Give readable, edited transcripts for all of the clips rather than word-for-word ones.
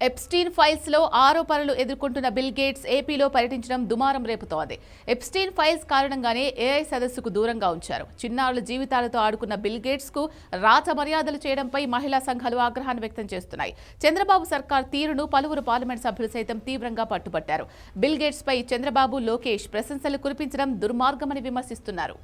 Epstein files లో ఆరోపణలు ఎదుర్కొంటున్న బిల్ గేట్స్ ఏపీలో పర్యటించడం దుమారం రేపుతోంది. ఎప్స్టీన్ ఫైల్స్ కారణంగానే ఏఐ సదస్సుకు దూరంగా ఉంచారు. చిన్నారుల జీవితాలతో ఆడుకున్న బిల్ గేట్స్ కు రాచ మర్యాదలు చేయడంపై మహిళా సంఘాలు ఆగ్రహాన్ని వ్యక్తం చేస్తున్నాయి. చంద్రబాబు సర్కార్ తీరును పలువురు పార్లమెంట్ సభ్యులు సైతం తీవ్రంగా పట్టుబట్టారు. బిల్ గేట్స్ పై చంద్రబాబు, లోకేష్ ప్రశంసలు కురిపించడం దుర్మార్గమని విమర్శిస్తున్నారు.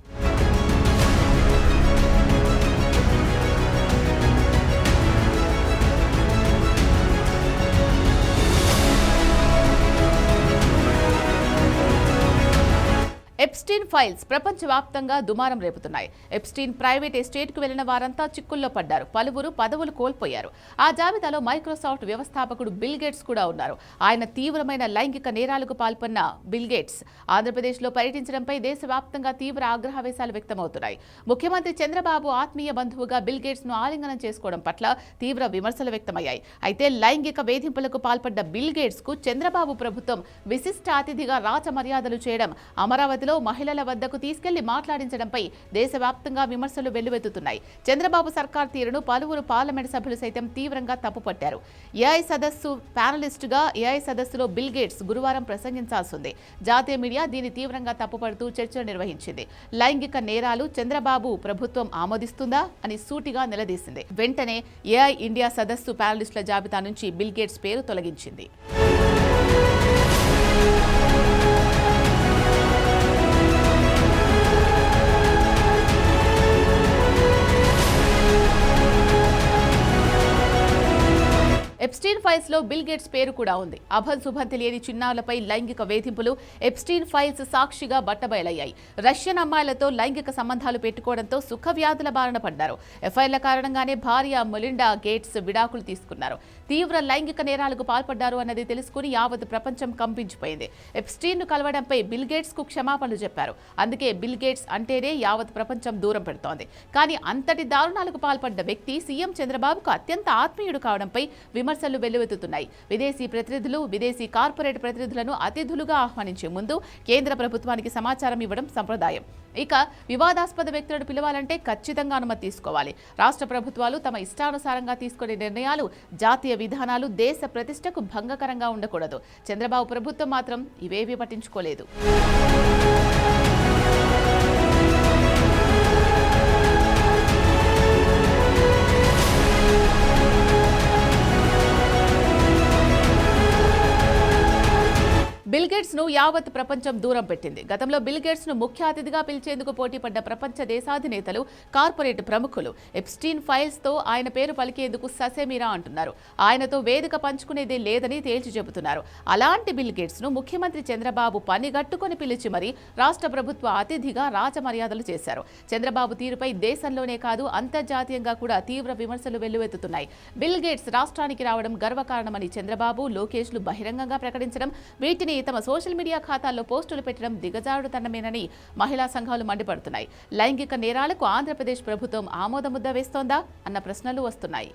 ఎప్స్టీన్ ఫైల్స్ ప్రపంచవ్యాప్తంగా దుమారం రేపుతున్నాయి. ఎప్స్టీన్ ప్రైవేట్ ఎస్టేట్కు వెళ్లిన వారంతా చిక్కుల్లో పడ్డారు. పలువురు పదవులు కోల్పోయారు. ఆ జాబితాలో మైక్రోసాఫ్ట్ వ్యవస్థాపకుడు బిల్ గేట్స్ కూడా ఉన్నారు. ఆయన తీవ్రమైన లైంగిక నేరాలకు పాల్పన్న బిల్ గేట్స్ ఆంధ్రప్రదేశ్లో పర్యటించడంపై దేశవ్యాప్తంగా తీవ్ర ఆగ్రహవేశాలు వ్యక్తమవుతున్నాయి. ముఖ్యమంత్రి చంద్రబాబు ఆత్మీయ బంధువుగా బిల్ గేట్స్ ను ఆలింగనం చేసుకోవడం పట్ల తీవ్ర విమర్శలు వ్యక్తమయ్యాయి. అయితే లైంగిక వేధింపులకు పాల్పడ్డ బిల్ గేట్స్ కు చంద్రబాబు ప్రభుత్వం విశిష్ట అతిథిగా రాచ మర్యాదలు చేయడం, అమరావతిలో మహిళల వద్దకు తీసుకెళ్లి మాట్లాడించడంపై దేశవ్యాప్తంగా విమర్శలు వెల్లువెత్తుతున్నాయి. చంద్రబాబు సర్కార్ తీరును పలువురు పార్లమెంట్ సభ్యులు సైతం తీవ్రంగా తప్పుపట్టారు. ఏఐ సదస్సు ప్యానలిస్టుగా ఏఐ సదస్సులో బిల్ గేట్స్ గురువారం ప్రసంగించాల్సింది. జాతీయ మీడియా దీన్ని తీవ్రంగా తప్పుపడుతూ చర్చలు నిర్వహించింది. లైంగిక నేరాలు చంద్రబాబు ప్రభుత్వం ఆమోదిస్తుందా అని సూటిగా నిలదీసింది. వెంటనే ఏఐ ఇండియా సదస్సు ప్యానలిస్టుల జాబితా నుంచి బిల్ గేట్స్ పేరు తొలగించింది. ఎప్స్టీన్ ఫైల్స్ లో బిల్ గేట్స్ పేరు కూడా ఉంది. అభం శుభం తెలియని చిన్నారులపై లైంగిక వేధింపులు ఎప్స్టీన్ ఫైల్స్ సాక్షిగా బట్టబయలయ్యాయి. రష్యన్ అమ్మాయిలతో లైంగిక సంబంధాలు పెట్టుకోవడంతో సుఖ వ్యాధుల బారిన పడ్డారు. ఎఫ్ఐఆర్ల కారణంగానే భార్య మెలిండా గేట్స్ విడాకులు తీసుకున్నారు. తీవ్ర లైంగిక నేరాలకు పాల్పడ్డారు అన్నది తెలుసుకుని యావత్ ప్రపంచం కంపించిపోయింది. ఎప్స్టీన్ ను కలవడంపై బిల్ గేట్స్ కు క్షమాపణలు చెప్పారు. అందుకే బిల్ గేట్స్ అంటేనే యావత్ ప్రపంచం దూరం పెడుతోంది. కానీ అంతటి దారుణాలకు పాల్పడ్డ వ్యక్తి సీఎం చంద్రబాబుకు అత్యంత ఆత్మీయుడు కావడంపై విమర్శలు వెల్లువెత్తుతున్నాయి. విదేశీ ప్రతినిధులు, విదేశీ కార్పొరేట్ ప్రతినిధులను అతిథులుగా ఆహ్వానించే ముందు కేంద్ర ప్రభుత్వానికి సమాచారం ఇవ్వడం సంప్రదాయం. ఇక వివాదాస్పద వ్యక్తులను పిలవాలంటే ఖచ్చితంగా అనుమతి తీసుకోవాలి. రాష్ట్ర ప్రభుత్వాలు తమ ఇష్టానుసారంగా తీసుకునే నిర్ణయాలు, జాతీయ విధానాలు దేశ ప్రతిష్టకు భంగకరంగా ఉండకూడదు. చంద్రబాబు ప్రభుత్వం మాత్రం ఇవేవీ పట్టించుకోలేదు. బిల్ గేట్స్ ను యావత్ ప్రపంచం దూరం పెట్టింది. గతంలో బిల్ గేట్స్ ను ముఖ్య అతిథిగా పిలిచేందుకు పోటీపడ్డ ప్రపంచ దేశాధినేతలు, కార్పొరేట్ ప్రముఖులు ఎప్స్టీన్ ఫైల్స్ తో ఆయన పేరు పలికేందుకు ససేమిరా అంటున్నారు. ఆయనతో వేదిక పంచుకునేదే లేదని తేల్చి చెబుతున్నారు. అలాంటి బిల్ గేట్స్ ను ముఖ్యమంత్రి చంద్రబాబు పనిగట్టుకుని పిలిచి మరీ రాష్ట్ర ప్రభుత్వ అతిథిగా రాజమర్యాదలు చేశారు. చంద్రబాబు తీరుపై దేశంలోనే కాదు అంతర్జాతీయంగా కూడా తీవ్ర విమర్శలు వెల్లువెత్తుతున్నాయి. బిల్ గేట్స్ రాష్ట్రానికి రావడం గర్వకారణమని చంద్రబాబు, లోకేష్లు బహిరంగంగా ప్రకటించడం, వీటిని తమ సోషల్ మీడియా ఖాతాల్లో పోస్టులు పెట్టడం దిగజారుడుతనమేనని మహిళా సంఘాలు మండిపడుతున్నాయి. లైంగిక నేరాలకు ఆంధ్రప్రదేశ్ ప్రభుత్వం ఆమోదముద్ద వేస్తోందా అన్న ప్రశ్నలు వస్తున్నాయి.